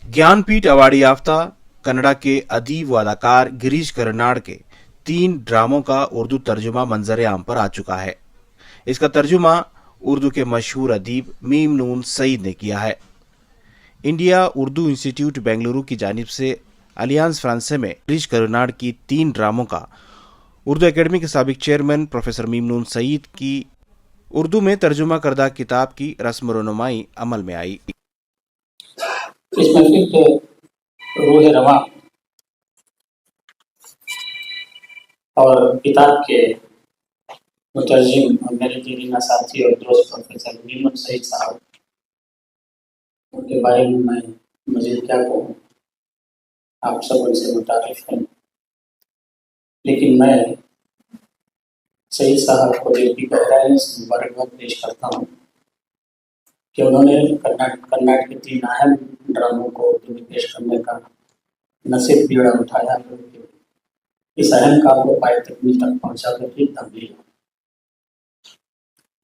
Jnanpith award याफ्ता कन्नड़ा के अदीब व अदाकार गिरीश कर्नाड के 3 ड्रामों का उर्दू तर्जुमा मंजर आम पर आ चुका है। इसका तर्जुमा उर्दू के मशहूर अदीब मीम नून सईद ने किया है। इंडिया उर्दू इंस्टीट्यूट बेंगलुरु की जानिब से अलियांस फ्रांसे में गिरीश कर्नाड की 3 ड्रामों का उर्दू एकेडमी के साबिक चेयरमैन प्रोफेसर मीम नून सईद की उर्दू में तर्जुमा करदा किताब की रस्म रोनुमाई अमल में आई। इस महफिल के रूह रवा और किताब के मुतरजिम और मेरे दीना साथी और दोस्त प्रोफेसर मीम सईद साहब, उनके बारे में मैं मजीद क्या कहूँ, आप सब उनसे मुतारिफ हैं। लेकिन मैं सईद साहब को दिल की गहराई से मुबारकबाद पेश करता हूँ कि उन्होंने कर्नाटक के 3 अहम ड्रामों को उर्दू में पेश करने का नसीब बीड़ा उठाया। इस अहम काम को पाए तकमील तक पहुँचा कर ही तब्दील।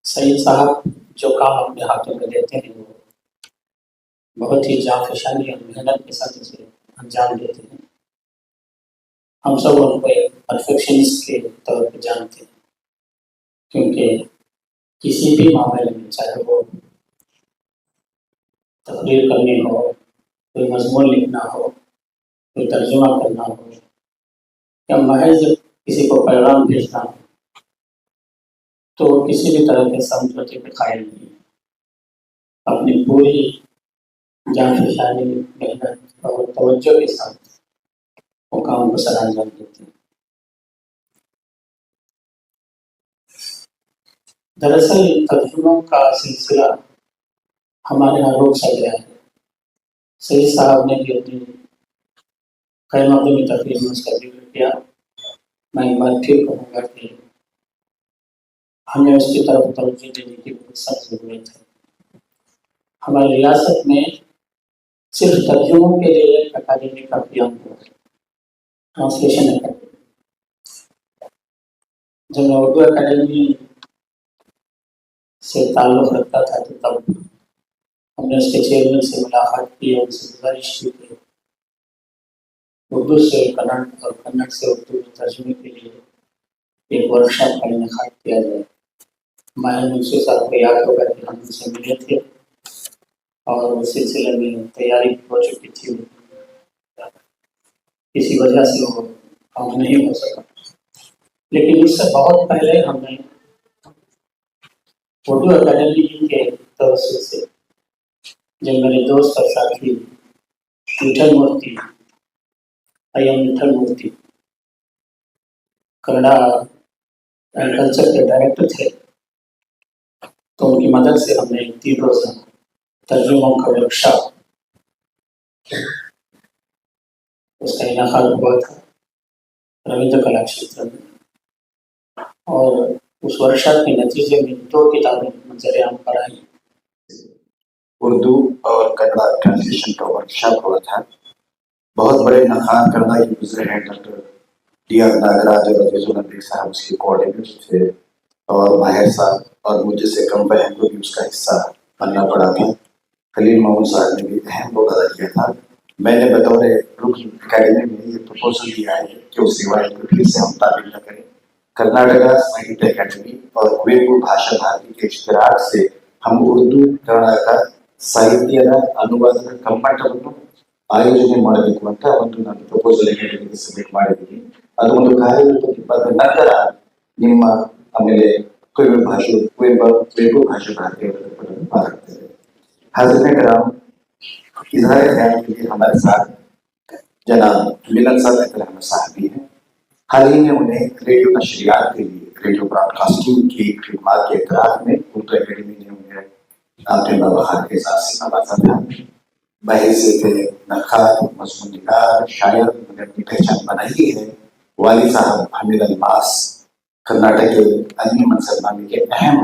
सईद साहब जो काम अपने हाथों में लेते हैं वो बहुत ही जाफशानी और मेहनत के साथ इसे अंजाम देते हैं। हम सब उनको एक परफेक्शनिस्ट के तौर पर जानते हैं, क्योंकि किसी भी मामले में, चाहे वो तकरीर करनी हो, कोई मजमून लिखना हो, कोई तर्जुमा करना हो, या महज किसी को पैगाम भेजना हो, तो किसी भी तरह के समझौते के कायल नहीं। अपनी पूरी जान-फशानी, मेहनत और तवज्जो के साथ वो काम को सर अंजाम देते हैं। दरअसल तर्जुमों का सिलसिला हमारे यहाँ रोक सा गया है। सईद साहब ने भी अपनी कई मौक़ों में तकरीर में उसका जिक्र किया। मैं एक बार फिर कहूँगा कि हमें उसकी तरफ तवज्जो देने की बहुत सख्त ज़रूरत है। हमारी रियासत में सिर्फ तर्जुमों के लिए एक अकादमी का क्याम हुआ, ट्रांसलेशन अकादमी। जब मैं उर्दू अकादमी से ताल्लुक़ रखता था तो तब हमने उसके चेयरमैन से मुलाकात की और उनसे गुजारिश की कि उर्दू से कन्नड़ और कन्नड़ से उर्दू में तर्जुमे के लिए एक वर्कशॉप का इनेकाद किया जाए। माहिर मुंशी साहब को याद होगा कि हम उनसे मिले थे और उस सिलसिले में तैयारी हो चुकी थी। किसी वजह से वो काम नहीं हो सका, लेकिन उससे बहुत पहले हमने उर्दू अकादमी के तवज्जुह से जब मेरे दोस्त और साथी विठल मूर्ति, अय्यम विठल मूर्ति कन्नड़ा एंड कल्चर के डायरेक्टर थे, तो उनकी मदद से हमने 3 रोज़ा तर्जुमों का वर्कशॉप उसका इनेकाद हुआ था रविंद्र कला क्षेत्र में। और उस वर्कशॉप के नतीजे में 2 किताबें मंजर आम पर आई। उर्दू और कन्नड़ा ट्रांसलेशन का वर्कशॉप हुआ था। बहुत बड़े नखान करना के गुजरे हैं डॉक्टर डी.आर. नागराज और अजीजुल नबी साहब उसके कोऑर्डिनेटर थे, और माहिर साहब और मुझे से कम बहन को भी उसका हिस्सा बनना पड़ा था। खलील मोहम्मद साहब ने भी अहम रोल अदा किया था। मैंने बतौर रुकन अकेडमी में ये प्रपोजल दिया है कि उस रिवायत को फिर से हम तामील न करें। कर्नाटका साहित्य अकेडमी और कुवेंपु भाषा भारती के इश्तराक से हम उर्दू कन्नಡ ಸಾಹಿತ್ಯದ ಅನುವಾದದ ಕಮ್ಮಟವನ್ನು ಆಯೋಜನೆ ಮಾಡಬೇಕು ಅಂತ ಒಂದು ನಾನು ಪ್ರಪೋಸಲ್ ಅಕಾಡೆಮಿಗೆ ಸಬ್ಮಿಟ್ ಮಾಡಿದ್ದೀನಿ. ಅದು ಒಂದು ಕಾರ್ಯರೂಪಕ್ಕೆ ಬಂದ ನಂತರ ನಿಮ್ಮ ಆಮೇಲೆ कुवेंपु भाषा भारती मारते हैं। हाज़िर कराम, इज़हार ख्याल के लिए हमारे साथ जनाब मिलन साहब साहब भी हैं। हाल ही में उन्हें रेडियो नशरियात के लिए रेडियो ब्रॉडकास्टिंग की खिदमत के इतराफ़ में उर्दू अकेडमी ने उन्हें आपने बहार के साथ से नवाजा था। बहैसियत नक्काद, मज़मूननिगार, शायर उन्होंने अपनी पहचान बनाई है। वाली साहब हमीद अलमास कर्नाटक के अदबी मंजरनामे के अहम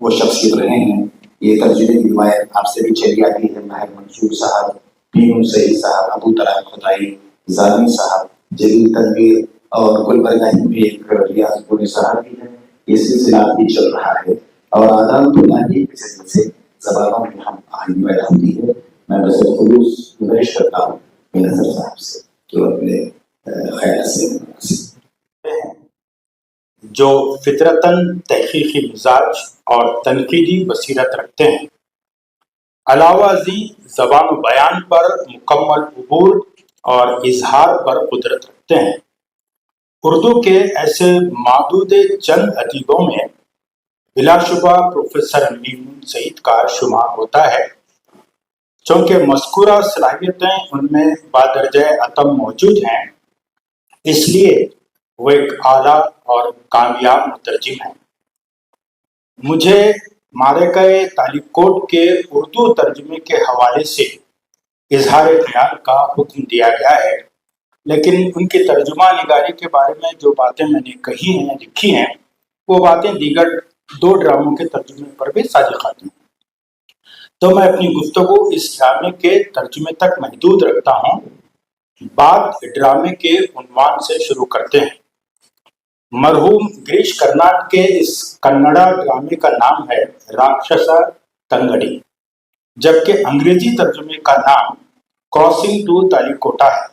वो शख्सियत रहे हैं। ये तर्जुमे की रिवायत आपसे भी चली आती है। माहिर मंसूर साहब, मीम सईद साहब, अबू तलाब खुदाई, जानी साहब, जलील तनवीर और गुलबर्गा भी एक रियाज पूरी साहब भी है। ये सिलसिला भी चल रहा है और आदान तो नहीं से जबानों में हम आहिंदी पैदा होती है। मैं बस खुलूस गुजारिश करता हूँ नजर साहब से कि वो अपने ख्याल से जो फितरतन तहकीकी मिजाज और तनकीदी बसीरत रखते हैं, अलावा जी ज़बान बयान पर मुकम्मल उबूर और इजहार पर कुदरत रखते हैं। उर्दू के ऐसे मादूद चंद अदीबों में बिलाशुबा प्रोफेसर मीमुन सईद का शुमार होता है। चूँकि मज़कूरा सलाहियतें उनमें बादरजे अतम मौजूद हैं, इसलिए वो एक आला और कामयाब मुतरजिम हैं। मुझे मारे गए तालिकोट के उर्दू तर्जुमे के हवाले से इजहार ख्याल का हुक्म दिया गया है, लेकिन उनकी तर्जुमा निगारी के बारे में जो बातें मैंने कही हैं, लिखी हैं, वो बातें दीगर 2 ड्रामों के तर्जुमे पर भी सादिक़ आती हैं। तो मैं अपनी गुफ्तगू इस ड्रामे के तर्जुमे तक महदूद रखता हूँ। बात ड्रामे के उन्वान से शुरू करते हैं। मरहूम गिरीश कर्नाड के इस कन्नड़ा ड्रामे का नाम है राक्षसा तंगड़ी, जबकि अंग्रेजी तर्जुमे का नाम क्रॉसिंग टू तालिकोटा है।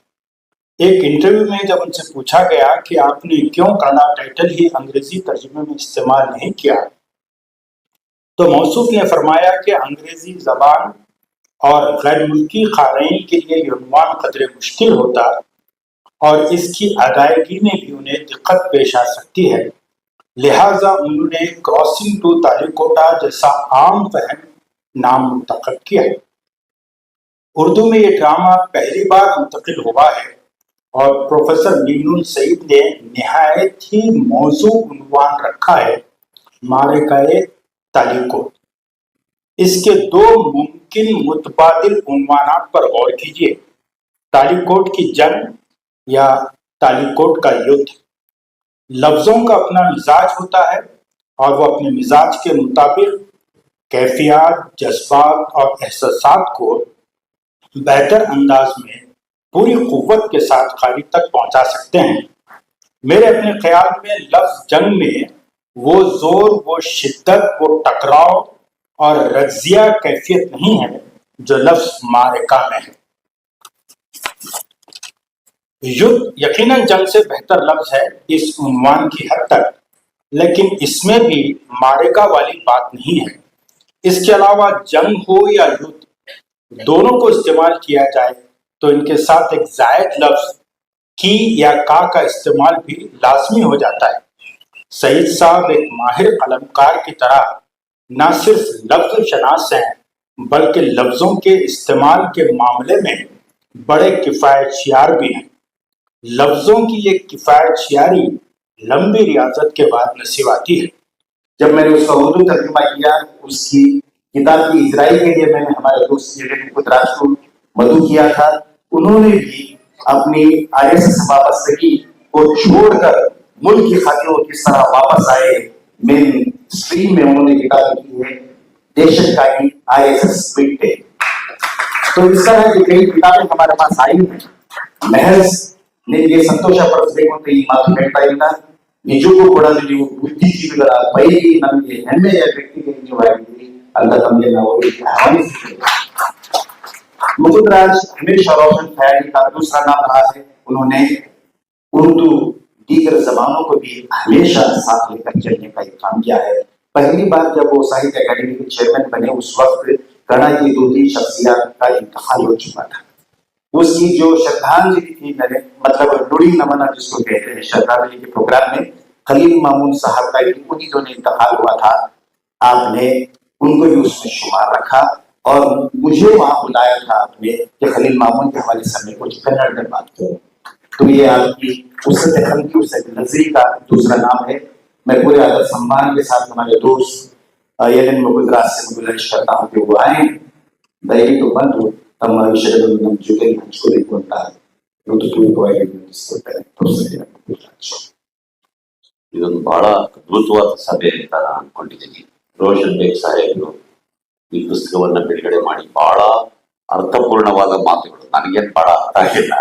एक इंटरव्यू में जब उनसे पूछा गया कि आपने क्यों कन्नड़ा टाइटल ही अंग्रेजी तर्जुमे में इस्तेमाल नहीं किया, तो मौसूफ ने फरमाया कि अंग्रेजी ज़बान और गैर मुल्की क़ारीन के लिए ये उन्वान क़दरे मुश्किल होता और इसकी अदायगी में भी उन्हें दिक्कत पेश आ सकती है, लिहाजा उन्होंने क्रॉसिंग टू तालिकोटा जैसा आम फहम नाम मुंतखब किया। उर्दू में ये ड्रामा पहली बार मुंतकिल हुआ है और प्रोफेसर मीमुन सईद ने निहायत ही मौजू उन्वान रखा है, मारे गए तालिकोट। इसके 2 मुमकिन मुतबादिल उन्वानात पर गौर कीजिए, तालिकोट की जंग या तालिकोट का युद्ध। लफ्ज़ों का अपना मिजाज होता है और वो अपने मिजाज के मुताबिक कैफियत, जज्बात और एहसासात को बेहतर अंदाज में पूरी कुव्वत के साथ कारी तक पहुंचा सकते हैं। मेरे अपने ख्याल में लफ्ज़ जंग में वो जोर, वो शिद्दत, वो टकराव और रज्जिया कैफियत नहीं है जो लफ्ज़ मारिका में है। युद्ध यकीनन जंग से बेहतर लफ्ज़ है इस उन्वान की हद तक, लेकिन इसमें भी मारिका वाली बात नहीं है। इसके अलावा जंग हो या युद्ध, दोनों को इस्तेमाल किया जाए तो इनके साथ एक जायद लफ्ज़ की या का इस्तेमाल भी लाजमी हो जाता है। सईद साहब एक माहिर कलमकार की तरह न सिर्फ लफ्ज़ शनास हैं, बल्कि लफ्ज़ों के इस्तेमाल के मामले में बड़े किफ़ायतशियार भी हैं। लफ्ज़ों की ये किफ़ायतशियारी लंबी रियाजत के बाद नसीब आती है। जब मैंने उसका उर्दू तर्जुमा किया, उसकी किताब की इजराई के लिए मैंने हमारे दोस्त कुदराज को मदऊ किया था। उन्होंने भी अपनी आईएसएस वाबस्तगी को छोड़कर मुल्क की खातिर वो किस तरह वापस आए, मेन स्ट्रीम में उन्होंने किताब लिखी है देशक का ही आईएसएस स्प्रिट है। तो इस तरह की कई किताबें हमारे पास आई हैं। महज ನಿಮಗೆ ಸಂತೋಷ ಪಡಿಸಬೇಕು ಅಂತ ಈ ಮಾತು ಹೇಳ್ತಾ ಇಲ್ಲ, ನಿಜಕ್ಕೂ ಕೂಡ ನೀವು ಬುದ್ಧಿಜೀವಿಗಳ ಪೈಕಿ ನಮಗೆ ಹೆಮ್ಮೆಯ ವ್ಯಕ್ತಿಗೆ ನೀವು ಆಗಿದ್ದೀರಿ ಅಂತ ತಮಗೆ ನಾವು ಆಹ್ವಾನಿಸುತ್ತೇವೆ। मुकुंदराज हमेशा रोशन फैली का दूसरा नाम रहा है। उन्होंने उर्दू दीगर जबानों को भी हमेशा साथ लेकर चलने का काम किया है। पहली बार जब वो साहित्य अकादमी के चेयरमैन बने, उस वक्त कन्नड़ की 2-3 शख्सियत का इंतकाल हो चुका था। उसकी जो श्रद्धांजलि थी, मैंने मतलब नुड़ी नमना जिसको कहते हैं, श्रद्धांजलि के प्रोग्राम में खलील मामून साहब का उन्हीं दोनों इंतकाल हुआ था। आपने उनको भी उसमें शुमार रखा और मुझे वहां बुलाया था आपने कि खलील मामून के हवाले से मैं कुछ कन्नड़ में बात करूं। तो ये आपकी उससे नजरी का दूसरा नाम है। मैं पूरे आदर सम्मान के साथ हमारे दोस्त एलन मुकुंदराज से गुजारिश करता हूँ कि वो आए, ದಯವಿಟ್ಟು ಬಂದು ತಮ್ಮ ವಿಷಯಗಳನ್ನು ನಮ್ಮ ಜೊತೆ ಹಂಚಿಕೊಳ್ಳಬೇಕು ಅಂತ ಋತುಪೂರ್ವಕವಾಗಿ ವಿನಂತಿಸುತ್ತೇನೆ। ಇದೊಂದು ಬಹಳ ಅದ್ಭುತವಾದ ಸಭೆ ಅಂತ ನಾನು ಅನ್ಕೊಂಡಿದ್ದೀನಿ। ರೋಷನ್ ಬೇಗ್ ಸಾಹೇಬರು ಈ ಪುಸ್ತಕವನ್ನ ಬಿಡುಗಡೆ ಮಾಡಿ ಬಹಳ ಅರ್ಥಪೂರ್ಣವಾದ ಮಾತುಗಳು, ನನಗೇನು ಬಹಳ ಅರ್ಥ ಆಗಿಲ್ಲ.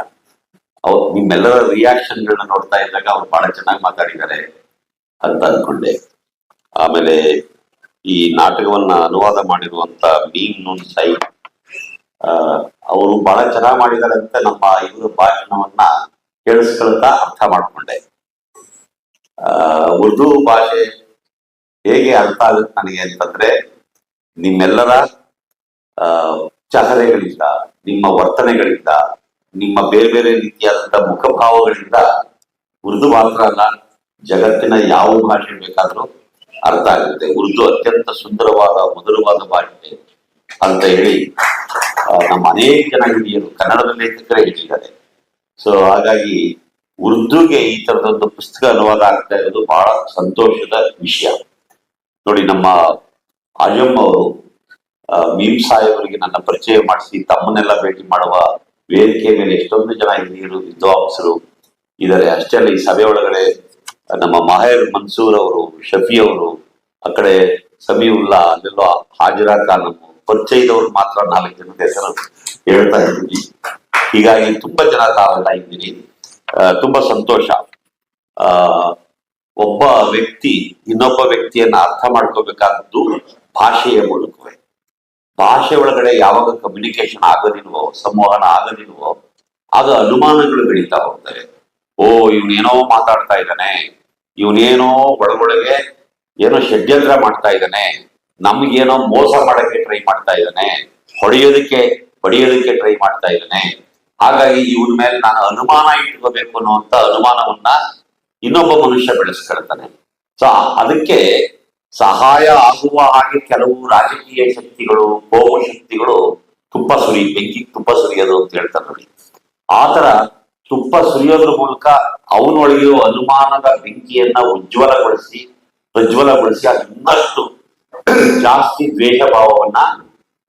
ಅವ್ರು ನಿಮ್ಮೆಲ್ಲರ ರಿಯಾಕ್ಷನ್ಗಳನ್ನ ನೋಡ್ತಾ ಇದ್ದಾಗ ಅವ್ರು ಬಹಳ ಚೆನ್ನಾಗಿ ಮಾತಾಡಿದ್ದಾರೆ ಅಂತ ಅನ್ಕೊಂಡೆ। ಆಮೇಲೆ ಈ ನಾಟಕವನ್ನ ಅನುವಾದ ಮಾಡಿರುವಂತ मीमुन सईद ಅವರು ಬಹಳ ಚೆನ್ನಾಗಿ ಮಾಡಿದ್ದಾರೆ ಅಂತ ನಮ್ಮ ಇವ್ರ ಭಾಷಣವನ್ನ ಕೇಳಿಸ್ಕೊಳ್ತಾ ಅರ್ಥ ಮಾಡ್ಕೊಂಡೆ. ಉರ್ದು ಭಾಷೆ ಹೇಗೆ ಅರ್ಥ ಆಗುತ್ತೆ ನನಗೆ ಅಂತಂದ್ರೆ, ನಿಮ್ಮೆಲ್ಲರ ಚಹರೆಗಳಿಂದ, ನಿಮ್ಮ ವರ್ತನೆಗಳಿಂದ, ನಿಮ್ಮ ಬೇರೆ ಬೇರೆ ರೀತಿಯಾದಂತಹ ಮುಖಭಾವಗಳಿಂದ ಉರ್ದು ಮಾತ್ರ ಅಲ್ಲ, ಜಗತ್ತಿನ ಯಾವ ಭಾಷೆ ಬೇಕಾದ್ರೂ ಅರ್ಥ ಆಗುತ್ತೆ. ಉರ್ದು ಅತ್ಯಂತ ಸುಂದರವಾದ ಮಧುರವಾದ ಭಾಷೆ ಅಂತ ಹೇಳಿ ನಮ್ಮ ಅನೇಕ ಜನ ಹಿರಿಯರು ಕನ್ನಡದ ಲೇಖಕರೇ ಹೇಳಿದ್ದಾರೆ. ಸೊ ಹಾಗಾಗಿ ಉರ್ದುಗೆ ಈ ತರದೊಂದು ಪುಸ್ತಕ ಅನುವಾದ ಆಗ್ತಾ ಇರೋದು ಬಹಳ ಸಂತೋಷದ ವಿಷಯ. ನೋಡಿ, ನಮ್ಮ ಆಜಮ್ ಅವರು ಮೀಮ್ ಸಾಹೇಬರಿಗೆ ನನ್ನ ಪರಿಚಯ ಮಾಡಿಸಿ ತಮ್ಮನ್ನೆಲ್ಲ ಭೇಟಿ ಮಾಡುವ ವೇದಿಕೆ ಮೇಲೆ ಎಷ್ಟೊಂದು ಜನ ಹಿರಿಯರು ವಿದ್ವಾಂಸರು ಇದ್ದಾರೆ. ಅಷ್ಟೇ ಅಲ್ಲ, ಈ ಸಭೆ ಒಳಗಡೆ ನಮ್ಮ ಮಾಹೇರ್ ಮನ್ಸೂರ್ ಅವರು, ಶಫಿ ಅವರು, ಆ ಕಡೆ ಸಮೀವುಲ್ಲಾ, ಅಲ್ಲೆಲ್ಲೋ ಹಾಜಿರಾ ಖಾನ್, ಪರಿಚಯದವ್ರು ಮಾತ್ರ 4 ಜನದ ಹೆಸರು ಹೇಳ್ತಾ ಇದ್ದೀವಿ. ಹೀಗಾಗಿ ತುಂಬಾ ಜನ ತಾವೆಲ್ಲ ಇದ್ದೀರಿ, ತುಂಬಾ ಸಂತೋಷ. ಒಬ್ಬ ವ್ಯಕ್ತಿ ಇನ್ನೊಬ್ಬ ವ್ಯಕ್ತಿಯನ್ನ ಅರ್ಥ ಮಾಡ್ಕೋಬೇಕಾದ್ದು ಭಾಷೆಯ ಮೂಲಕವೇ. ಭಾಷೆ ಒಳಗಡೆ ಯಾವಾಗ ಕಮ್ಯುನಿಕೇಶನ್ ಆಗೋದಿಲ್ವೋ, ಸಂವಹನ ಆಗೋದಿಲ್ವೋ, ಆಗ ಅನುಮಾನಗಳು ಬೆಳೀತಾ ಹೋಗ್ತವೆ. ಓ, ಇವನೇನೋ ಮಾತಾಡ್ತಾ ಇದ್ದಾನೆ, ಇವನೇನೋ ಒಳಗೊಳಗೆ ಏನೋ ಷಡ್ಯಂತ್ರ ಮಾಡ್ತಾ ಇದ್ದಾನೆ, ನಮ್ಗೇನೋ ಮೋಸ ಮಾಡಕ್ಕೆ ಟ್ರೈ ಮಾಡ್ತಾ ಇದ್ದಾನೆ, ಹೊಡೆಯೋದಕ್ಕೆ ಟ್ರೈ ಮಾಡ್ತಾ ಇದ್ದಾನೆ, ಹಾಗಾಗಿ ಇವನ ಮೇಲೆ ನಾನು ಅನುಮಾನ ಇಟ್ಕೋಬೇಕು ಅನ್ನುವಂತ ಅನುಮಾನವನ್ನ ಇನ್ನೊಬ್ಬ ಮನುಷ್ಯ ಬೆಳೆಸ್ಕೊಳ್ತಾನೆ. ಸೊ ಅದಕ್ಕೆ ಸಹಾಯ ಆಗುವ ಹಾಗೆ ಕೆಲವು ರಾಜಕೀಯ ಶಕ್ತಿಗಳು, ಕೋಮು ಶಕ್ತಿಗಳು ಬೆಂಕಿ ತುಪ್ಪ ಸುರಿಯೋದು ಅಂತ ಹೇಳ್ತಾರೆ ನೋಡಿ. ಆತರ ತುಪ್ಪ ಸುರಿಯೋದ್ರ ಮೂಲಕ ಅವನೊಳಗಿರೋ ಅನುಮಾನದ ಬೆಂಕಿಯನ್ನ ಪ್ರಜ್ವಲಗೊಳಿಸಿ ಅದು ಇನ್ನಷ್ಟು ಜಾಸ್ತಿ ದ್ವೇಷ ಭಾವವನ್ನ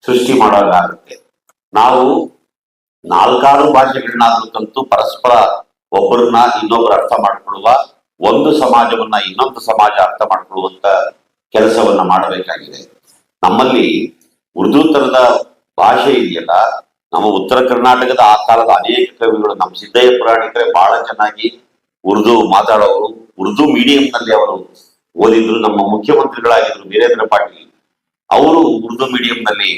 ಸೃಷ್ಟಿ ಮಾಡೋದಾಗುತ್ತೆ. ನಾವು 4 ಭಾಷೆಗಳನ್ನಾದ್ರೂ ಕಲಿತು ಪರಸ್ಪರ ಒಬ್ಬರನ್ನ ಇನ್ನೊಬ್ಬರು ಅರ್ಥ ಮಾಡ್ಕೊಳ್ಳುವ, ಒಂದು ಸಮಾಜವನ್ನ ಇನ್ನೊಂದು ಸಮಾಜ ಅರ್ಥ ಮಾಡ್ಕೊಳ್ಳುವಂತ ಕೆಲಸವನ್ನ ಮಾಡಬೇಕಾಗಿದೆ. ನಮ್ಮಲ್ಲಿ ಉರ್ದು ತರದ ಭಾಷೆ ಇದೆಯಲ್ಲ, ನಮ್ಮ ಉತ್ತರ ಕರ್ನಾಟಕದ ಆ ಕಾಲದ ಅನೇಕ ಕವಿಗಳು, ನಮ್ಮ ಸಿದ್ದಯ್ಯ ಪುರಾಣಿಕರೇ ಬಹಳ ಚೆನ್ನಾಗಿ ಉರ್ದು ಮಾತಾಡೋರು, ಉರ್ದು ಮೀಡಿಯಂ ನಲ್ಲಿ ಅವರು ಓದಿದ್ರು. ನಮ್ಮ ಮುಖ್ಯಮಂತ್ರಿಗಳಾಗಿದ್ರು ವೀರೇಂದ್ರ ಪಾಟೀಲ್, ಅವರು ಉರ್ದು ಮೀಡಿಯಂ ನಲ್ಲಿ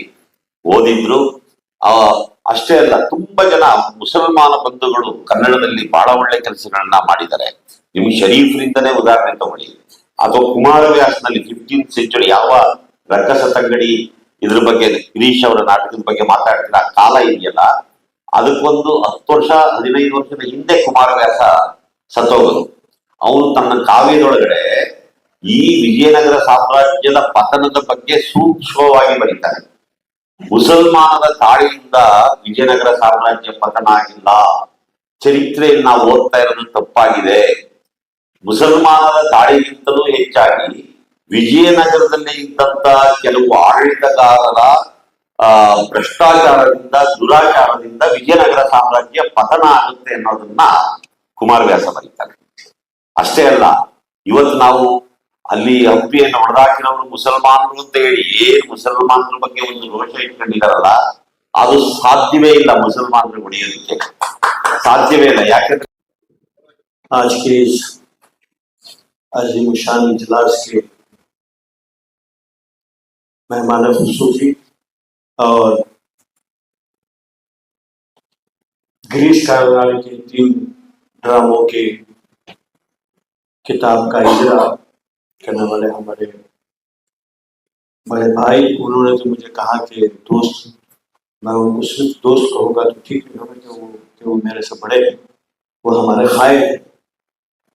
ಓದಿದ್ರು. ಅಷ್ಟೇ ಅಲ್ಲ, ತುಂಬಾ ಜನ ಮುಸಲ್ಮಾನ ಬಂಧುಗಳು ಕನ್ನಡದಲ್ಲಿ ಬಹಳ ಒಳ್ಳೆ ಕೆಲಸಗಳನ್ನ ಮಾಡಿದ್ದಾರೆ. ನಿಮ್ಗೆ ಶರೀಫ್ರಿಂದನೇ ಉದಾಹರಣೆ ತಗೊಳ್ಳಿ, ಅಥವಾ ಕುಮಾರವ್ಯಾಸನಲ್ಲಿ 15th ಸೆಂಚುರಿ ಯಾವ ರಕ್ಕಸ ತಂಗಡಿ ಇದ್ರ ಬಗ್ಗೆ, ಗಿರೀಶ್ ಅವರ ನಾಟಕದ ಬಗ್ಗೆ ಮಾತಾಡ್ತಿಲ್ಲ ಕಾಲ ಇದೆಯಲ್ಲ, ಅದಕ್ಕೊಂದು 10 ವರ್ಷ 15 ವರ್ಷದ ಹಿಂದೆ ಕುಮಾರವ್ಯಾಸ ಸತ್ತೋಗರು. ಅವನು ತನ್ನ ಕಾವ್ಯದೊಳಗಡೆ ಈ ವಿಜಯನಗರ ಸಾಮ್ರಾಜ್ಯದ ಪತನದ ಬಗ್ಗೆ ಸೂಕ್ಷ್ಮವಾಗಿ ಬರೀತಾನೆ. ಮುಸಲ್ಮಾನರ ತಾಳಿಯಿಂದ ವಿಜಯನಗರ ಸಾಮ್ರಾಜ್ಯ ಪತನ ಆಗಿಲ್ಲ, ಚರಿತ್ರೆಯಲ್ಲಿ ನಾವು ಓದ್ತಾ ಇರೋದು ತಪ್ಪಾಗಿದೆ. ಮುಸಲ್ಮಾನರ ದಾಳಿಗಿಂತಲೂ ಹೆಚ್ಚಾಗಿ ವಿಜಯನಗರದಲ್ಲಿ ಇದ್ದಂತ ಕೆಲವು ಆಡಳಿತಗಾರರ ಭ್ರಷ್ಟಾಚಾರದಿಂದ, ದುರಾಚಾರದಿಂದ ವಿಜಯನಗರ ಸಾಮ್ರಾಜ್ಯ ಪತನ ಆಗುತ್ತೆ ಅನ್ನೋದನ್ನ ಕುಮಾರವ್ಯಾಸ ಬರೀತಾರೆ. ಅಷ್ಟೇ ಅಲ್ಲ, ಇವತ್ತು ನಾವು ಅಲ್ಲಿ ಹಂಪಿಯನ್ನು ಹೊಡೆದಾಕಿರೋರು ಮುಸಲ್ಮಾನರು ಅಂತ ಹೇಳಿ ಮುಸಲ್ಮಾನರ ಬಗ್ಗೆ ಒಂದು ರೋಷ ಇಟ್ಕೊಂಡಿದಾರಲ್ಲ, ಅದು ಸಾಧ್ಯವೇ ಇಲ್ಲ. ಮುಸಲ್ಮಾನರು ಹೊಡೆಯೋದಕ್ಕೆ ಸಾಧ್ಯವೇ ಇಲ್ಲ. ಯಾಕಂದ್ರೆ आज के इस अजीमुशान इजलास के मेहमान खुसूसी और गिरीश कार्नाड के 3 ड्रामों के किताब का इजरा करने वाले हमारे बड़े भाई, उन्होंने तो मुझे कहा कि दोस्त, मैं उनको सिर्फ दोस्त कहूँगा तो ठीक नहीं होगा कि वो मेरे से बड़े हैं, वो हमारे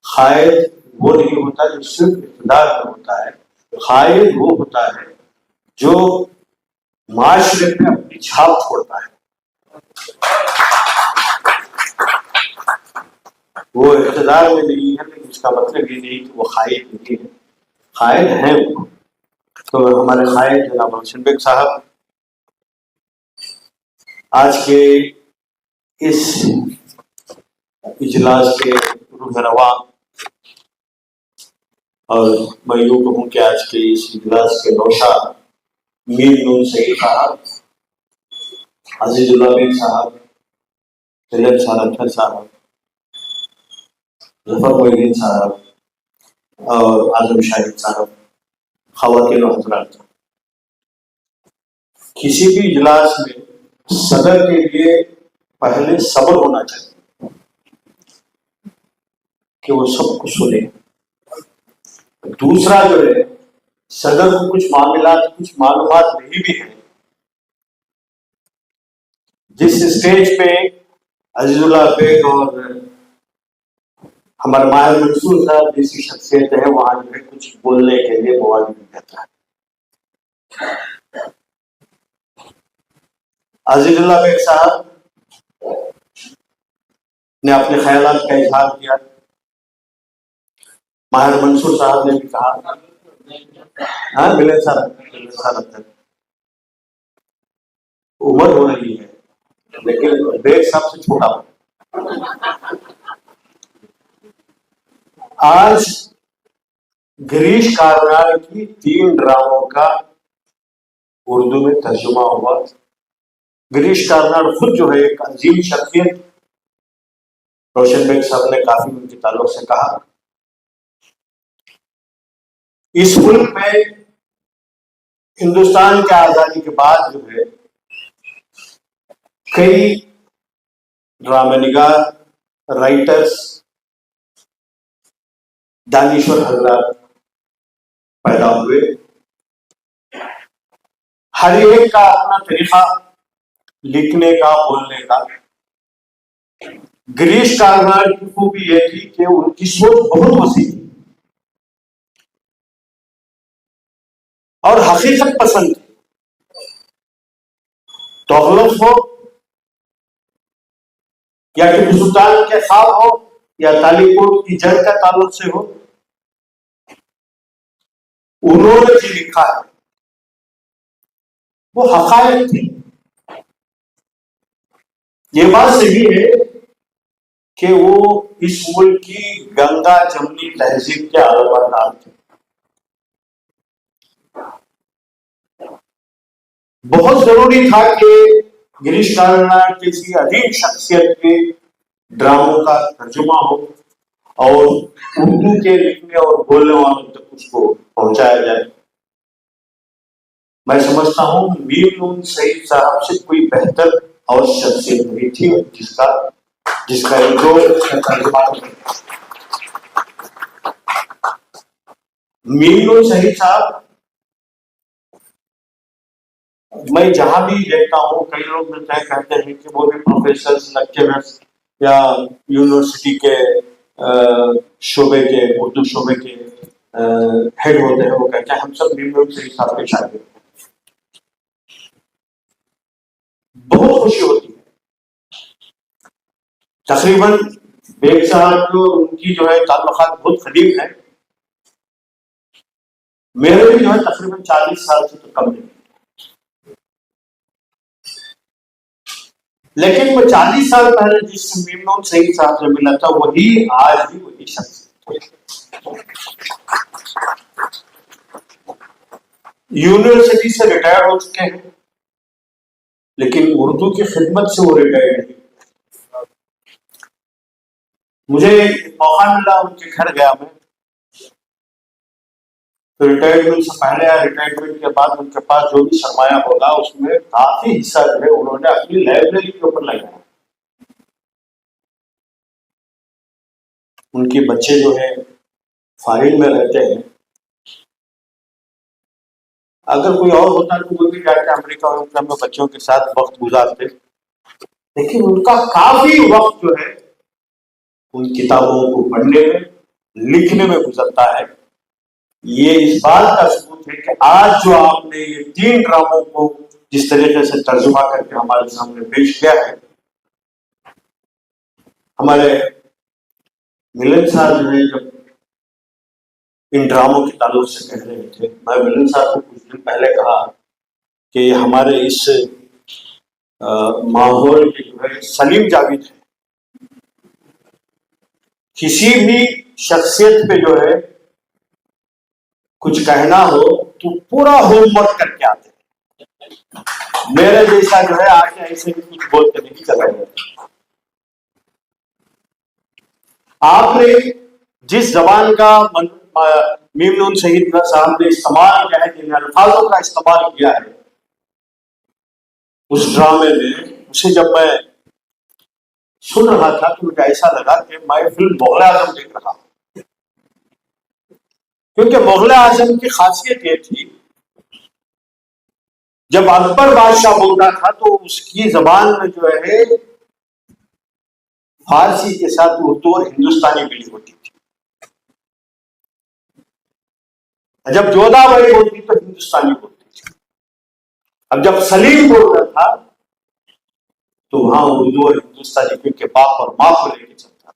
खायद वो नहीं होता जो सिर्फ इक़्तिदार में होता है। खायद वो होता है जो माशरे में अपनी छाप छोड़ता है। वो इक़्तिदार में नहीं है, लेकिन उसका मतलब ये नहीं कि वो खायद नहीं है, खायद है वो। तो हमारे खायद जनाब रोशन बेग साहब आज के इस इजलास के रूह रवा, और मैं यूँ कहूँ कि आज के इस इजलास के नौशा मीर नून सईद साहब, अजीजुल्लाह बेग साहब, तैयब सारथर साहब, जफर मोइनुद्दीन साहब और आजम शाहिद साहब, खवातीन और हज़रात, किसी भी इजलास में صدر کے لیے پہلے صبر ہونا چاہیے کہ وہ سب کچھ سنے. دوسرا جو ہے صدر کو کچھ معاملات کچھ معلومات نہیں بھی ہیں. جس اسٹیج پہ عزیز اللہ بیگ اور ہمارے ماہر منصور صاحب جیسی شخصیت ہے وہاں جو ہے کچھ بولنے کے لیے مواد نہیں رہتا ہے. عزیز اللہ بیگ صاحب نے اپنے خیالات کا اظہار کیا. ماہر منصور صاحب نے بھی کہا. ہاں ملن صاحب عمر ہو رہی ہے لیکن بیگ صاحب سے چھوٹا ہو. آج گریش کارنار کی 3 ڈراموں کا اردو میں ترجمہ ہوا. گریش کارنار خود جو ہے ایک عظیم شخصیت. روشن بیگ صاحب نے کافی ان کے تعلق سے کہا. اس ملک میں ہندوستان کی آزادی کے بعد جو ہے کئی ڈرامہ نگار رائٹرز دانشور حضرات پیدا ہوئے. ہر ایک کا اپنا طریقہ لکھنے کا بولنے کا. گریش کارنار کی خوبی یہ تھی کہ ان کی سوچ بہت وسیع تھی اور حقیقت پسند تھی. تغلق ہو یا ٹیپو سلطان کے خواب ہو یا تالی کوٹ کی جنگ کا تعلق سے ہو, انہوں نے جو لکھا ہے وہ حقائق تھی. یہ بات صحیح ہے کہ وہ اس ملک کی گنگا جمنی تہذیب کے علمبردار تھے. بہت ضروری تھا کہ گریش کارنار جیسی عظیم شخصیت کے ڈراموں کا ترجمہ ہو اور اردو کے لکھنے اور بولنے والوں تک اس کو پہنچایا جائے. میں سمجھتا ہوں میر نون سعید صاحب سے کوئی بہتر اور شخصیت نہیں تھی جس کا ترجمہ. میر نون سعید صاحب میں جہاں بھی دیکھتا ہوں کئی لوگ ملتے ہیں کہتے ہیں کہ وہ بھی پروفیسر لیکچررز یا یونیورسٹی کے شعبے کے اردو شعبے کے ہیڈ ہوتے ہیں. وہ کہتے ہیں ہم سب میر نون سعید صاحب کے شاگرد ہیں. بہت خوشی ہوتی ہے. تقریباً بیگ صاحب کو ان کی جو ہے تعلقات بہت قدیم ہیں. میرے بھی جو ہے تقریباً 40 سال سے تو کم نہیں, لیکن میں 40 سال پہلے جس میر نون سعید صاحب سے ملا تھا وہی آج بھی وہی شخص. یونیورسٹی سے ریٹائر ہو چکے ہیں لیکن اردو کی خدمت سے وہ ریٹائر نہیں. مجھے موقع ملا ان کے گھر گیا میں تو ریٹائرمنٹ سے پہلے یا ریٹائرمنٹ کے بعد ان کے پاس جو بھی سرمایہ ہوگا اس میں کافی حصہ جو ہے انہوں نے اپنی لائبریری کے اوپر لگایا. ان کے بچے جو ہے فارغ میں رہتے ہیں. اگر کوئی اور ہوتا تو وہ بھی جا کے امریکہ اور میں بچوں کے ساتھ وقت گزارتے, لیکن ان کا کافی وقت جو ہے ان کتابوں کو پڑھنے میں لکھنے میں گزرتا ہے. یہ اس بات کا ثبوت ہے کہ آج جو آپ نے یہ 3 ڈراموں کو جس طریقے سے ترجمہ کر کے ہمارے سامنے پیش کیا ہے, ہمارے ملن صاحب جو ہے جب ان ڈراموں کے تعلق سے کہہ رہے تھے, میں ملن صاحب کو کچھ دن پہلے کہا کہ ہمارے اس ماحول کے جو ہے سلیم جاوید ہے, کسی بھی شخصیت پہ جو ہے کچھ کہنا ہو تو پورا ہوم ورک کر کے آتے ہیں. میرے جیسا جو ہے آ کے ایسے بھی کچھ بول کے نہیں چلا گیا. آپ نے جس زبان کا میر نون سعید صاحب نے استعمال کیا ہے, جن الفاظوں کا استعمال کیا ہے اس ڈرامے میں उसे जब मैं सुन रहा था तो मुझे ऐसा लगा कि मैं फिल्म मुगल आजम देख रहा हूं, क्योंकि मुगल आजम की खासियत ये थी, जब अकबर बादशाह बोलता था तो उसकी जबान में जो है फारसी के साथ उर्दू और हिंदुस्तानी मिली होती थी। जब जोधाबाई बोलती तो हिंदुस्तानी बोलती थी। अब जब सलीम बोल रहा था तो वहां उर्दू और हिंदुस्तानी, क्योंकि बाप और माँ को लेके चलता था।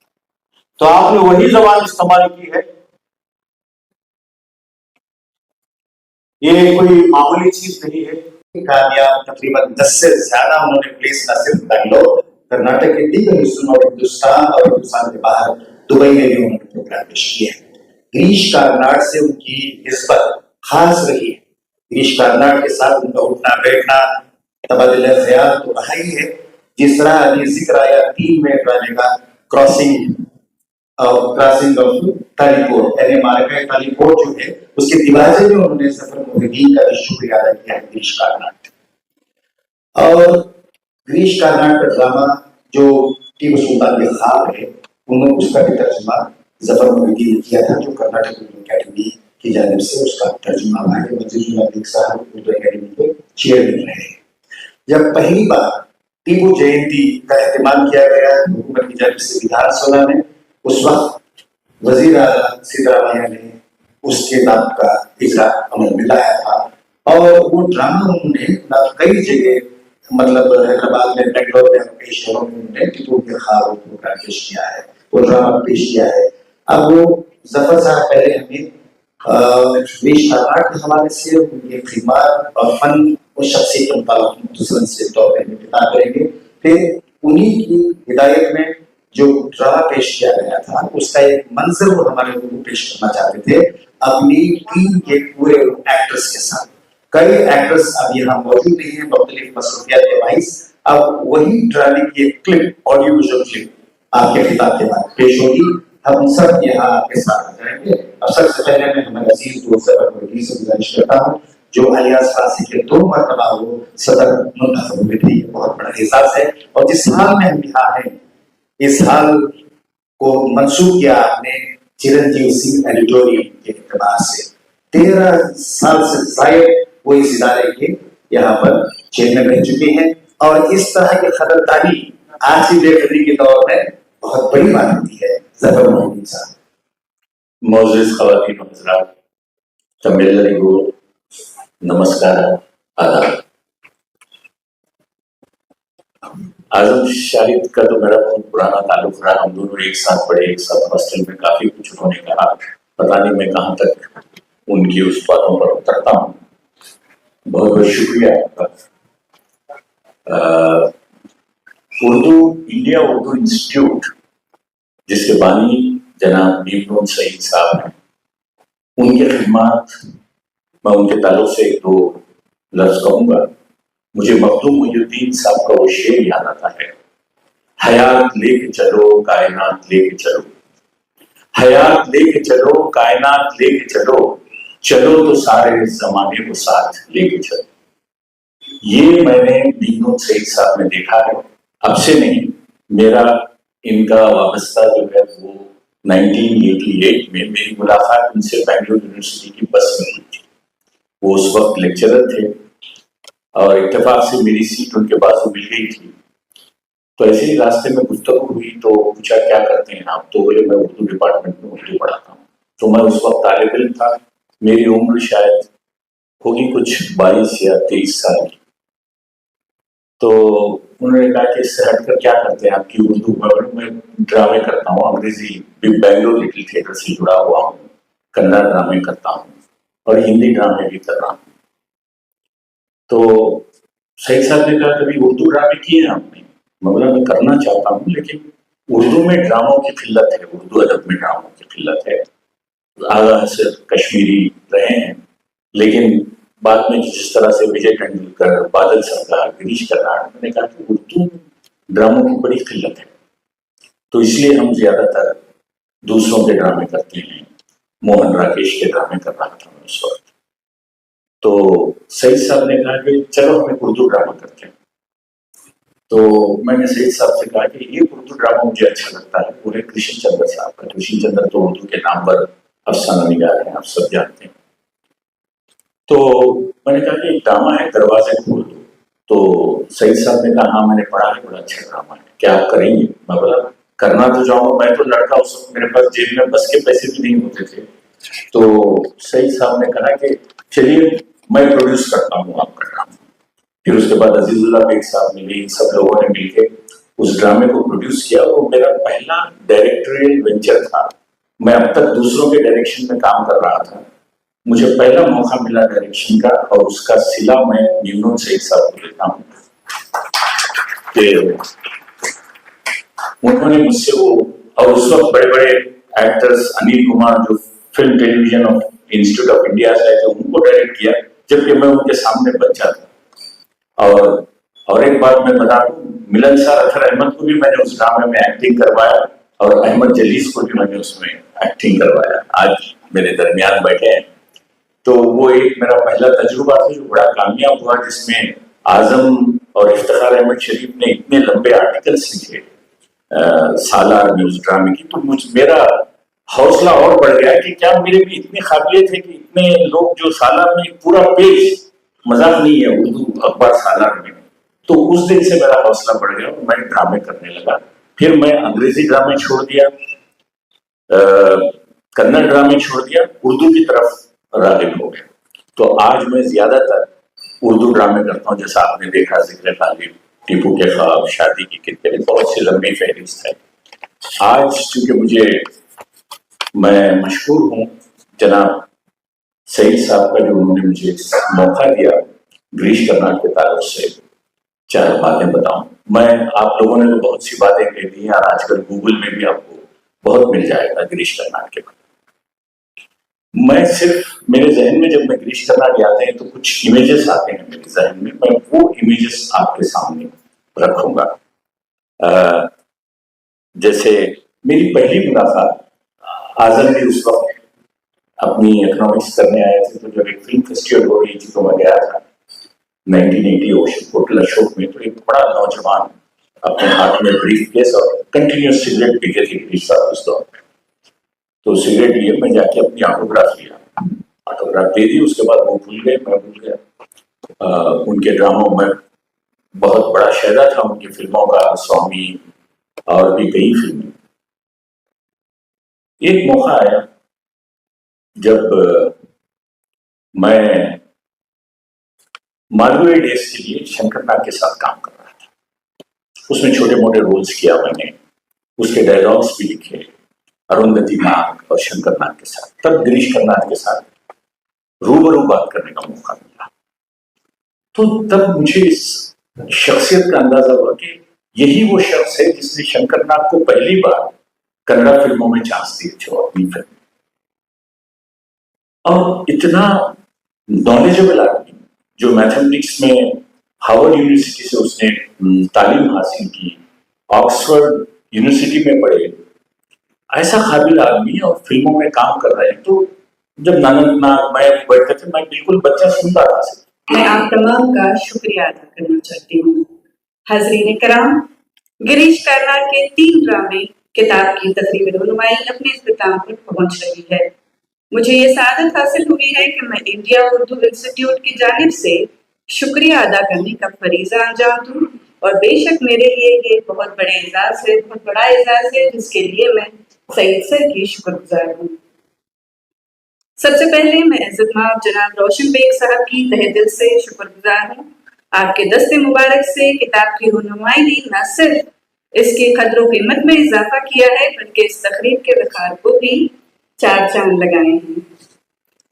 तो आपने वही जबान इस्तेमाल की है। ये कोई मामूली चीज नहीं है। कामयाब तकरीबन 10 से ज्यादा उन्होंने प्लेस न सिर्फ बैंगलोर, कर्नाटक के दीगर हिस्सों और हिंदुस्तान के बाहर दुबई में भी उन्होंने प्रोग्राम पेश किए हैं। गिरीश कार्नाड से उनकी निस्बत खास रही है। गिरीश कार्नाड के साथ उनका उठना बैठना, तबादला ख्याल तो रहा ही है। जिस तरह अभी जिक्र आया 3 मिनट वाले का क्रॉसिंग ऑफ तालीकोट, यानी मार्का तालीकोट जो है उसके दिवाजे में उन्होंने सफर मुहिदीन का शुक्रिया अदा किया है गिरीश कार्नाड। और गिरीश कार्नाड का ड्रामा जो टीपू सुल्तान के ख्वाब है, उन्होंने उसका भी तर्जुमा जफर मुहिदीन ने किया था, जो कर्नाटक फिल्म अकेडमी की जानिब से उसका तर्जुमा हुआ है। मजीदुल अदीक साहब उर्दू अकेडमी के चेयरमैन रहे। जब पहली बार टीपू जयंती का एहतमाम किया गया हुकूमत की जानिब से विधानसभा में, उस वक्त वजीर आला सिद्धरामैया ने उसके नाम का इजरा अमल में लाया था। और वो ड्रामा उन्होंने कई जगह, मतलब हैदराबाद में, बेंगलोर में, कई शहरों में उन्होंने टीपू के ख्वाब को पेश किया है, वो ड्रामा पेश किया है। अब वो जफर साहब पहले हमें गिरीश कार्नाड के हवाले से उनके खिदमत और फन और शख्सियत के मुताबिक से तौर पर किताब करेंगे। फिर उन्हीं की हिदायत में जो ड्रामा पेश किया गया था उसका एक मंजर वो हमारे लोगों को पेश करना चाहते थे अपनी टीम के पूरे एक्टर्स के साथ। कई एक्टर्स अब यहाँ मौजूद नहीं है मुख्तलिफ मसरूफियात के बाइस। अब वही ड्रामे की एक क्लिप, ऑडियो विजुअल क्लिप आपके खिताब के बाद पेश होगी। हम सब यहाँ आपके साथ जाएंगे। अब सबसे पहले मैं हमारे अजीज दोस्त से गुजारिश करता हूँ, जो अलियास फांसी के 2 मरतबा वो सदर मुंतखब हुए थे, बहुत बड़ा एहसास है। और जिस हाल में हम यहाँ हैं, इस हाल को मंसूब किया आपने चिरंजीव सिंह एडिटोरियल के इत्तेबार से। 13 साल से जायद वो इस इदारे के यहाँ पर चेयरमैन रह चुके हैं। और इस तरह की खबरदारी आज की बेखबरी के दौर में बहुत बड़ी बात होती है। जफर मोहम्मद साहब। मोअज़्ज़िज़ ख़वातीन और हज़रात, तमिलनाडु, नमस्कार, आदाब। आजम शाहिद का तो मेरा बहुत पुराना ताल्लुक रहा। हम दोनों एक साथ पढ़े, एक साथ हॉस्टल में, काफी कुछ उन्होंने कहा। पता नहीं मैं कहाँ तक उनकी उस बातों पर उतरता हूँ। बहुत बहुत शुक्रिया आपका। इंडिया उर्दू इंस्टीट्यूट, जिसके बानी जनाब नीमनून सईद साहब हैं, उनके खिदमत, मैं उनके ताल्लुक से 1-2 लफ्ज कहूँगा। मुझे मखदूम मुहिउद्दीन साहब का वो शेर याद आता है, हयात लेके चलो कायनात लेके चलो, हयात लेके चलो कायनात लेके चलो, चलो तो सारे जमाने को साथ लेके चलो। ये मैंने नीमनून सईद साहब में देखा है, अब से नहीं। मेरा इनका वाबस्ता जो है वो 1988 में मेरी मुलाकात उनसे बेंगलुरु यूनिवर्सिटी की बस में हुई थी। वो उस वक्त लेक्चरर थे और इत्तेफाक से मेरी सीट उनके बाजू मिल गई थी। तो ऐसे ही रास्ते में गुफ्तगू हुई तो पूछा क्या करते हैं आप, तो बोले मैं उर्दू डिपार्टमेंट में उर्दू पढ़ाता हूँ। तो मैं उस वक्त तालिब इल्म था, मेरी उम्र शायद होगी कुछ 22 या 23 साल की। तो उन्होंने कहा कि इससे हटकर क्या करते हैं आपकी उर्दू? मैं ड्रामे करता हूँ, अंग्रेजी बेंगलोर लिटिल थिएटर से जुड़ा हुआ हूँ, कन्नड़ ड्रामे करता हूँ और हिंदी ड्रामे भी कर रहा हूँ। तो सईद साहब ने कहा कभी उर्दू ड्रामे किए हैं आपने? मैं बोला मैं करना चाहता हूँ, लेकिन उर्दू में ड्रामों की किल्लत है, उर्दू अदब में ड्रामों की किल्लत है। आगा हसन कश्मीरी रहे हैं, लेकिन बाद में जिस तरह से विजय तेंदुलकर, बादल सरकार, गिरीश कर्नाड, मैंने कहा कि उर्दू ड्रामों की बड़ी किल्लत है, तो इसलिए हम ज्यादातर दूसरों के ड्रामे करते हैं। मोहन राकेश के ड्रामे कर रहा था मैं उस वक्त। तो सईद साहब ने कहा कि चलो हम एक उर्दू ड्रामा करते हैं। तो मैंने सईद साहब से कहा कि ये उर्दू ड्रामा मुझे अच्छा लगता है, पूरे कृष्ण चंद्र साहब का। कृष्ण चंद्र तो उर्दू के नाम पर अफसाना निगार हैं, आप सब जानते हैं। तो मैंने कहा कि एक ड्रामा है दरवाजे खोल दो। तो सईद साहब ने कहा हाँ मैंने पढ़ा है, बड़ा अच्छा ड्रामा है, क्या आप करेंगे? मैं बोला करना तो चाहूंगा, मैं तो लड़का, उस वक्त मेरे पास जेब में बस के पैसे भी नहीं होते थे। तो सईद साहब ने कहा कि चलिए मैं प्रोड्यूस करता हूँ आपका ड्रामा। फिर उसके बाद अजीजुल्लाह बेग साहब मिले, इन सब लोगों ने मिलकर उस ड्रामे को प्रोड्यूस किया। वो मेरा पहला डायरेक्टोरियल वेंचर था। मैं अब तक दूसरों के डायरेक्शन में काम कर रहा था, मुझे पहला मौका मिला डायरेक्शन का, और उसका सिला मैं निम्न सईद साहब को देता हूँ कि उन्होंने मुझसे वो, और उस वक्त बड़े बड़े एक्टर्स अनिल कुमार जो film television of institute of India से आए थे, उनको डायरेक्ट किया, जबकि मैं उनके सामने बच्चा था। और एक बात मैं बता दूं, मिलन सार अतर अहमद को भी मैंने उस ड्रामे में एक्टिंग करवाया, और अहमद जलीस को भी मैंने उसमें एक्टिंग करवाया। आज मेरे दरमियान बैठे हैं। तो वो एक मेरा पहला तजुर्बा था जो बड़ा कामयाब हुआ, जिसमें आजम और इफ्तिखार अहमद शरीफ ने इतने लंबे आर्टिकल्स लिखे सालार में उस ड्रामे की। तो मेरा हौसला और बढ़ गया कि क्या मेरे भी इतनी काबिलियत है कि इतने लोग जो सालार में पूरा पेज, मजाक नहीं है, उर्दू अखबार सालार में। तो उस दिन से मेरा हौसला बढ़ गया और मैं ड्रामे करने लगा। फिर मैं अंग्रेजी ड्रामे छोड़ दिया, कन्नड़ ड्रामे छोड़ दिया, उर्दू की तरफ रागिब हो गया। तो आज मैं ज्यादातर उर्दू ड्रामे करता हूँ, जैसा आपने देखा जिक्र तालिब, टीपू के ख्वाब, शादी की किरकिरी, बहुत सी लंबी फहरिस्त है। आज चूंकि मैं मशहूर हूँ, जनाब सईद साहब का जो उन्होंने मुझे मौका दिया गिरीश कर्नाड के ताल्लुक से चार बातें बताऊं। मैं, आप लोगों ने तो बहुत सी बातें कह दी हैं, और आजकल गूगल में भी आपको बहुत मिल जाएगा गिरीश कर्नाड के बारे में। मैं सिर्फ, मेरे जहन में जब मैं गिरीश कर्नाड आते हैं तो कुछ इमेजेस आते हैं मेरे जहन में, मैं वो इमेजेस आपके सामने रखूंगा। जैसे मेरी पहली मुलाकात, आजम भी उस वक्त अपनी इकोनॉमिक्स करने आए थे, तो जब एक फिल्म फेस्टिवल हो रही थी तो मैं गया था 1980 होटल अशोक में। तो एक बड़ा नौजवान अपने हाथ में ब्रीफ केस और कंटिन्यूस सिगरेट पीते थे गिरीश साहब उस दौर में। तो सिगरेट लिए, मैं जाके अपनी ऑटोग्राफ लिया, ऑटोग्राफ दे दी। उसके बाद वो भूल गए, मैं भूल गया। उनके ड्रामों में बहुत बड़ा शहरा था उनकी फिल्मों का, स्वामी और भी कई फिल्में। एक मौका आया जब मैं मालगुडी डेज के लिए शंकर नाग के साथ काम कर रहा था। उसमें छोटे मोटे रोल्स किया मैंने, उसके डायलॉग्स भी लिखे अरुंधति नाग और शंकर नाग के साथ। तब गिरीश कर्नाड के साथ रूबरू बात करने का मौका मिला। तो तब मुझे इस शख्सियत का अंदाजा हुआ कि यही वो शख्स है जिसने शंकर नाग को पहली बार कन्नड़ा फिल्मों में चांस दिए थे अपनी फिल्म। और इतना नॉलेजेबल आदमी, जो मैथमेटिक्स में हार्वर्ड यूनिवर्सिटी से उसने तालीम हासिल की, ऑक्सफोर्ड यूनिवर्सिटी में पढ़े, ऐसा काबिल आदमी और फिल्मों में काम कर रहे हैं। तो जब नानक नाग मैं बैठते थे, मैं बिल्कुल बच्चा सुनता था। मैं आप तमाम का शुक्रिया अदा करना चाहती हूँ। हाज़रीन कराम, गिरीश कर्नाड के 3 ड्रामे किताब की तकरीबन रुनुमाई अपने इख्तिताम पर पहुंच रही है। मुझे ये सादत हासिल हुई है कि मैं इंडिया उर्दू इंस्टीट्यूट की जानिब से शुक्रिया अदा करने का फरीजा अंजाम दूं, और बेशक मेरे लिए ये बहुत बड़ा एजाज है, जिसके लिए मैं सईद सर की शुक्रगुजार हूँ। सबसे पहले मैं इज़्ज़त-माब जनाब रोशन बेग साहब की तहे दिल से शुक्रगुजार हूँ। आपके दस्ते मुबारक से किताब की रुनुमाई ने न सिर्फ इसके कदरों कीमत में इजाफा किया है, बल्कि इस तकरीब के वक़ार को भी 4 चांद लगाए हैं।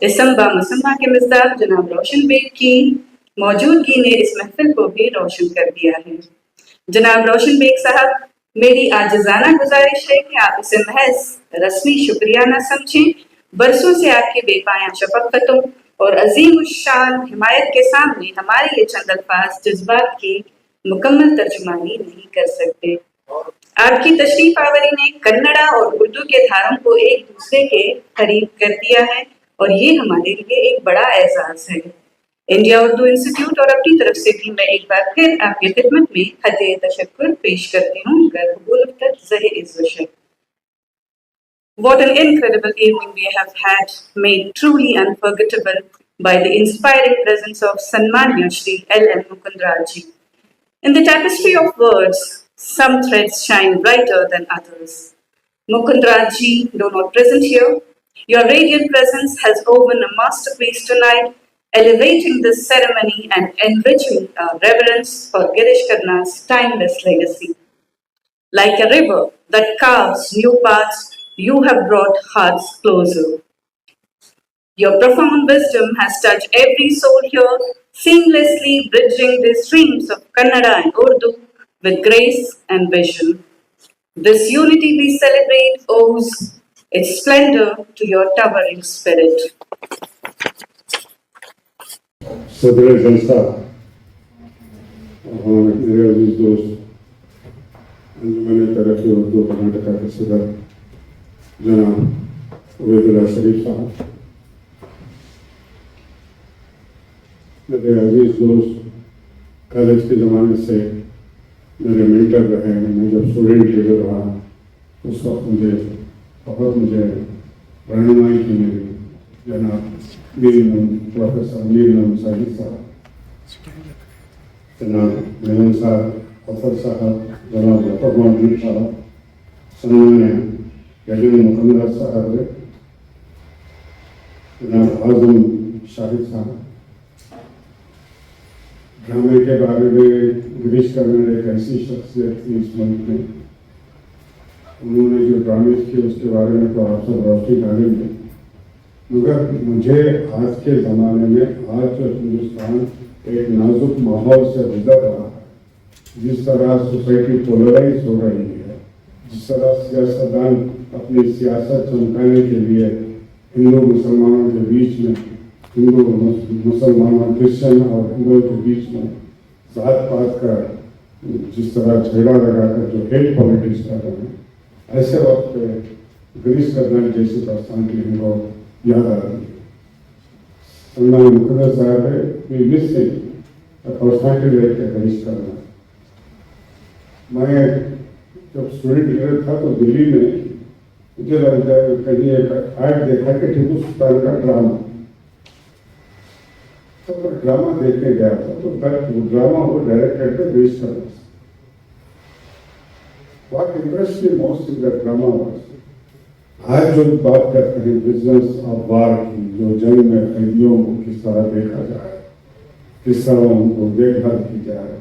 इस बामुसम्मा के मिज़दार जनाब रोशन बेग की मौजूदगी ने इस महफिल को भी रोशन कर दिया है। जनाब रोशन बेग साहब, मेरी आजिज़ाना गुजारिश है कि आप इसे महज रस्मी शुक्रिया न समझें। बरसों से आपकी बेपाया शफ़क़तों और अजीम शान हिमायत के सामने हमारे ये चंद अल्फाज जज्बात की मुकम्मल तर्जुमानी नहीं कर सकते। आपकी तशरीफ आवरी ने कन्नड़ा और उर्दू के धारों को एक दूसरे के करीब कर दिया है, और ये हमारे लिए एक बड़ा एजाज है। इंडिया उर्दू इंस्टीट्यूट और अपनी तरफ से भी मैं एक बार फिर आपकी खिदमत में हदीये तशक्कुर पेश करती हूँ। What an incredible evening we have had, made truly unforgettable by the inspiring presence of Sanmanya Shri L.M. Mukundraji. In the tapestry of words, some threads shine brighter than others. Mukundraji, though not present here, your radiant presence has woven a masterpiece tonight, elevating this ceremony and enriching our reverence for Girish Karnad's timeless legacy. Like a river that carves new paths, you have brought hearts closer. Your profound wisdom has touched every soul here, seamlessly bridging the streams of Kannada and Urdu with grace and vision. This unity we celebrate owes its splendor to your towering spirit. सदर जलसा और मेरे अजीज दोस्त अंजुमन तरक्की उर्दू कर्नाटका के सदर जनाब उबैदुल्लाह शरीफ साहब, मेरे अजीज दोस्त कॉलेज के ज़माने से मेरे मेंटर रहे। मैं जब स्टूडेंट लीडर रहा उस वक्त मुझे रहनुमाई की मेरी जनाब प्रोफेसर मीर साहिद साहब, जनाब मेमन साहब, अफर साहब, जनाब जफर साहब, सन्मान्य गजन मुकंदर साहब, जनाब आजम शाहिद साहब। ड्रामे के बारे में गिरीश कर्नाड एक ऐसी शख्सियत थी इस मुल्क में, उन्होंने जो ड्रामे किए उसके बारे में तो आप सब रोशनी डालेंगे, मगर मुझे आज के ज़माने में आज जो हिंदुस्तान एक नाजुक माहौल से गुजर रहा है, जिस तरह सोसाइटी पोलराइज हो रही है, जिस तरह सियासतदान अपनी सियासत चमकाने के लिए हिंदू मुसलमानों के बीच में, हिंदू मुसलमान क्रिश्चियन और हिंदुओं के बीच में जात पात का जिस तरह झगड़ा लगाकर जो हेट पॉलिटिक्स कर रहे हैं, ऐसे वक्त पे गिरीश कर्नाड जैसी पर्सनालिटी हमको याद आ रही है। सन्मान मुकद्दर साहब है, वी मिस पर्सनालिटी रह के गिरीश कर्नाड। मैं जब स्टूडेंट लीडर था तो दिल्ली में मुझे लगता है कहीं एक ऐड देखा कि टीपू सुल्तान का ड्रामा, तो मैं ड्रामा देखने गया था, तो ड्रामा वो डायरेक्टर थे Girish Karnad. What impressed me most in that drama was, आज जो बात करते हैं बिजनेस ऑफ वार की, जो जंग में कैदियों को किस तरह देखा जाए, किस तरह उनको देखभाल की जाए,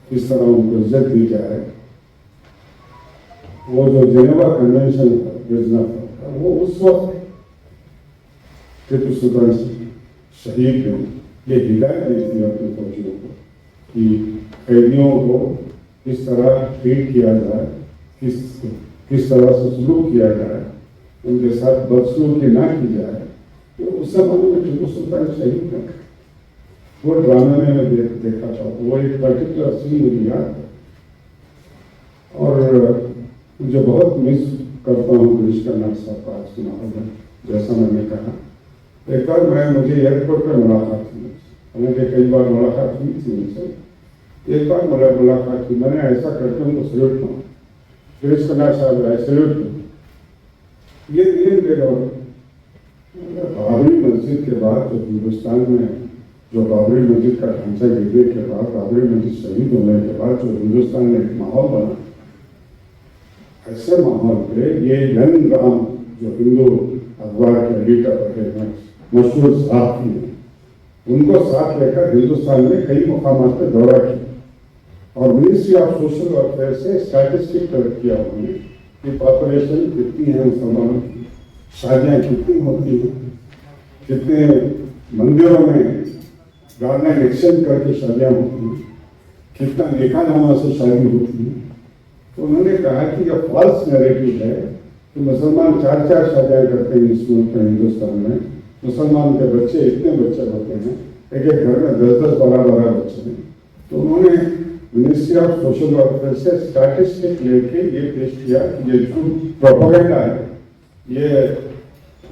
किस तरह उनको इज्जत दी जाए, वो जो जेनेवा कन्वेंशन था बिजनेस का, वो उस वक्त टीपू सुल्तान शहीद ने ये हिदायत दी थी अपने फौजियों को कि कैदियों को किस तरह ट्रीट किया जाए, किस तरह से सलूक किया जाए, उनके साथ बदसलूकी ना की जाए। तो उस समय में टीपू सुल्तान शहीद न वो ड्रामे में मैं देखा था, वो एक पर्टिकुलर सीन मुझे याद है और मुझे बहुत मिस करता हूँ गिरीश कर्नाड साहब का आज के माहौल में। जैसा मैंने कहा, एक बार मुझे एयरपोर्ट पर मुलाकात हुई, हालांकि कई बार मुलाकात हुई थी उनसे, एक बार मुलाकात हुई, मैंने ऐसा करके उनको सल्यूट किया, गिरीश कर्नाड साहब आई सल्यूट किया। ये धीरे धीरे और बाबरी मस्जिद के बाद जो हिंदुस्तान में जो बाबरी मस्जिद का ढांचा गिरने के बाद, बाबरी मस्जिद शहीद होने के बाद जो हिंदुस्तान में एक माहौल बना, ऐसे माहौल पे ये यंग राम जो हिंदू अखबार के एडिटर रहे हैं, मशहूर सहाफ़ी हैं, उनको साथ लेकर हिंदुस्तान में कई मुकामात पर दौरा किया और मिनिस्ट्री ऑफ सोशल वेलफेयर से स्टैटिस्टिक कलेक्ट किया उन्होंने कि पॉपुलेशन कितनी है मुसलमानों की, शादियाँ कितनी होती हैं, कितने मंदिरों में गार्डन एक्सचेंज करके शादियाँ होती हैं, कितना निकाह नामा से शादी होती है। तो उन्होंने कहा कि यह फॉल्स नैरेटिव है कि मुसलमान चार शादियाँ करते हैं इस मुल्क में, हिंदुस्तान में मुसलमान के बच्चे इतने बच्चे होते हैं, एक एक घर में 10-10 12-12 बच्चे हैं। तो उन्होंने मिनिस्ट्री ऑफ सोशल वेलफेयर से स्टैटिस्टिक लेके ये पेश किया कि ये जो प्रोपेगेंडा है, ये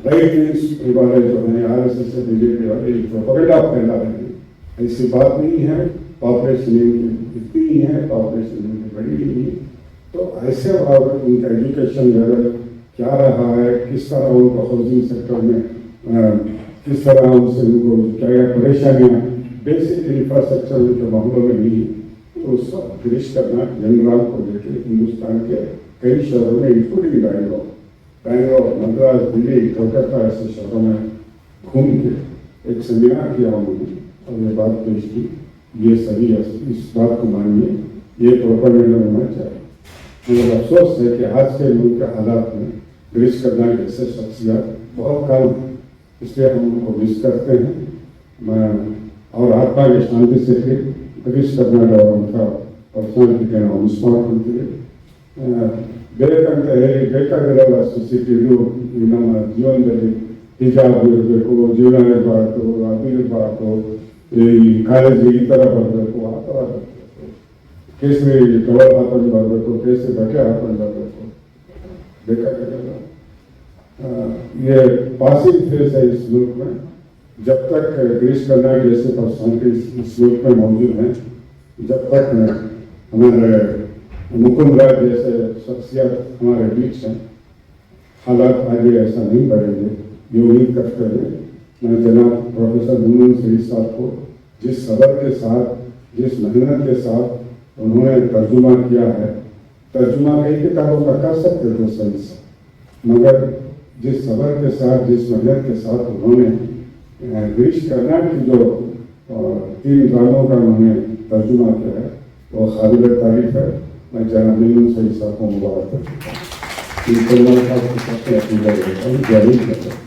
राइट विंग्स वाले जो हैं, आरएसएस से बीजेपी वाले प्रोपेगेंडा फैला रहे हैं ऐसी बात नहीं है, पॉपुलेशन इनकी इतनी है, पॉपुलेशन इनकी बड़ी नहीं है। तो ऐसे और उनका एजुकेशन लेवल क्या रहा है, किस तरह उनको हाउसिंग सेक्टर में किस तरह उनसे उनको क्या क्या परेशानियाँ, बेसिक इंफ्रास्ट्रक्चर उनके मामलों में नहीं, तो उस वक्त गिरीश कर्नाड जनरल को लेकर हिंदुस्तान के कई शहरों में इंक्लूडिंग बैंगलोर, मद्रास, दिल्ली, कोलकाता ऐसे शहरों में घूम के एक सेमिनार किया उन्होंने और ये बात पेश की, ये सही है, इस बात को मानिए, ये प्रोपेगेंडा होना चाहिए। मगर अफसोस है कि आज के मुल्क के हालात में गिरीश कर्नाड जैसे शख्सियत बहुत कम है, इसलिए हम उनको मिस करते हैं। मैं और आत्मा की शांति से फिर ಗಿರೀಶ್ ಕರ್ನಾಡ್ ಅವರಂಥ ಪರ್ಸನಾಲಿಟಿಗೆ ನಾವು ಮಿಸ್ ಮಾಡ್ಕೊಳ್ತೀವಿ. ಬೇಕಂತ ಹೇಳಿ ಬೇಕಾಗಿರಲ್ಲ ಸ್ಥಿತಿ. ಇದು ನಮ್ಮ ಜೀವನದಲ್ಲಿ ಹಿಜಾಬ್ ಇರಬೇಕು, ಜೀವನ ಇರಬಾರ್ದು, ಅದು ಇರಬಾರ್ದು, ಈ ಕಾಲೇಜಿಗೆ ಈ ಥರ ಬರಬೇಕು, ಆ ಥರ ಬರಬೇಕು, ಕೇಸರಿ ಟವಲ್ ಹಾಕೊಂಡು ಬರಬೇಕು, ಕೇಸರಿ ಬಟ್ಟೆ ಹಾಕೊಂಡು ಬರಬೇಕು, ಬೇಕಾಗಿರಲ್ಲ. ये पासिंग फेस है इस मुल्क में. जब तक गिरीश कर्नाड जैसे पर्सनालिटी इस मुल्क में मौजूद हैं, जब तक हमारे मुकुंद राज जैसे शख्सियत हमारे बीच हैं, हालात आगे ऐसा नहीं बढ़ेंगे. ये उम्मीद करते हुए मैं जनाब प्रोफेसर मुनमुन सईद साहब को जिस सब्र के साथ, जिस मेहनत के साथ उन्होंने तर्जुमा किया है, तर्जुमा कई किताबों का कर सकते थे सही से, मगर जिस सब्र के साथ, जिस मेहनत के साथ उन्होंने गिरीश कर्नाड की जो 3 ड्रामों का उन्होंने तर्जुमा किया है वो काबिल तारीफ है. मैं जनाब मुनमुन सईद साहब को मुबारक करता हूँ. इन दोनों का अपनी जरूर करता हूँ.